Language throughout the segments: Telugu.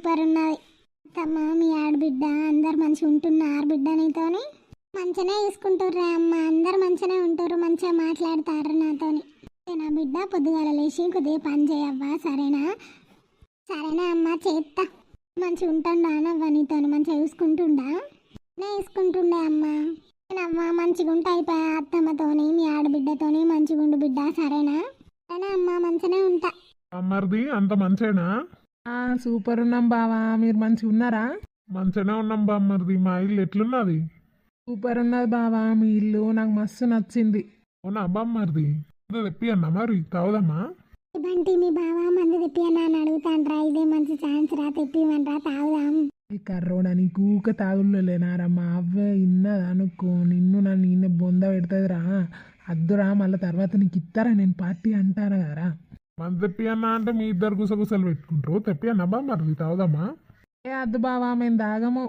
సూపర్ ఉన్నది అత్తమ్మ. మీ ఆడబిడ్డ అందరు మంచిగా ఉంటున్నారు బిడ్డ నీతోని? మంచిగానే చూసుకుంటుర్రా అమ్మ, అందరు మంచిగానే ఉంటారు, మంచిగా మాట్లాడతారు నాతోని. నా బిడ్డ పొద్దుగాల లేచి కొద్దిగా పని చేయవ్వా, సరేనా? సరేనా అమ్మ, చేస్తా. మంచిగా ఉంటుండా నవ్వ నీతోని? మంచిగా చూసుకుంటుండా? నేను చూసుకుంటుండే అమ్మ. నేనమ్మ మంచిగా ఉంటా అయిపోయా అత్తమ్మతోని, మీ ఆడబిడ్డతోని మంచిగా ఉండు బిడ్డ, సరేనా? సరేనా అమ్మ, మంచిగానే ఉంటా. అమ్మర్ది అంత మంచేనా? సూపర్ ఉన్నాం బావా, మీరు మంచిగా ఉన్నారా? మంచిగానే ఉన్నాం బామ్మర్ది. మా ఇల్లు ఎట్లున్నది? సూపర్ ఉన్నది బావా, మీ ఇల్లు నాకు మస్తు నచ్చింది. అవునా బామ్మర్ది? తెప్పి అన్న మరి తాగుదమ్మా. బంటి మీ బావ మంది తెప్పియన్నా అని అడుగుతాండ్రా, ఇదే మంచి ఛాన్స్ రా, తెప్పిమంటా తాగుదాం. ఈ కర్రోడని కూక తాగులేనారమ్మా, అవ్వే ఇన్నది అనుకో, నిన్ను నన్ను నిన్న బొంద పెడుతుందిరా. అద్దురా, మళ్ళీ తర్వాత నీకు ఇస్తారా నేను పార్టీ అంటాను కదరా. మన తెప్పి అన్న అంటే మీ ఇద్దరు గుసగుసలు పెట్టుకుంటారు. తెప్పి అన్న బామ్మర్ది తాగుదమ్మా. అద్దు బావా, మేము తాగము.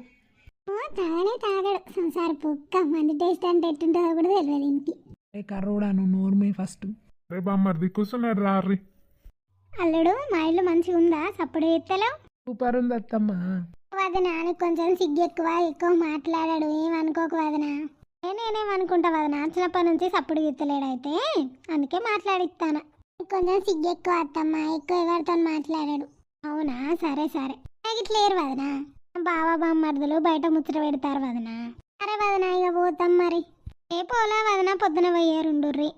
తాగనే తాగడు సంసార పొక్క. మంది టేస్ట్ అంటే ఎట్టుంటుందో కూడా తెలియదు ఇంటికి. కర్రోడా, నువ్వు నోర్మే ఫస్ట్. రే బామ్మర్ది కూర్చున్నాడు రారి. అల్లుడు, మా ఇల్లు మంచిగా ఉందా? సప్పుడు ఎత్తలేవు. సూపర్ ఉంది అత్తమ్మా. వదన నీకు కొంచెం సిగ్గు ఎక్కువ మాట్లాడాడు, ఏమనుకోకు వదన. నేనేమనుకుంటా వదన, చిన్నప్పటి నుంచి సప్పుడు ఎత్తలేడైతే అందుకే మాట్లాడిస్తాను. నీకు కొంచెం సిగ్గు ఎక్కువ అత్తమ్మ, ఎక్కువ ఎవరితో మాట్లాడాడు. అవునా? సరే సరే. ఇట్లేరు వదన, బావా బామ్మర్దులు బయట ముచ్చట పెడతారు వదన. సరే వదన, ఇక పోతాం మరి. రేపు ఓలా వదన, పొద్దున పోయేరుండుర్రి.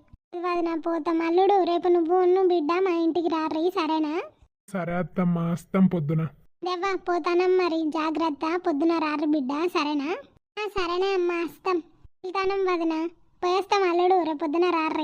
వదన పోతాం. అల్లుడు, రేపు నువ్వు బిడ్డ మా ఇంటికి రారీ, సరేనా? సరే అత్తమ్మ, వస్తాం పొద్దున. దేవా పోతానం మరి, జాగ్రత్త. పొద్దున రారు బిడ్డ, సరేనా? సరేనా అమ్మ, వస్తాం. వెళ్తానం వదిన, పోయేస్తాం. అల్లుడు, రేపు పొద్దున రారీ.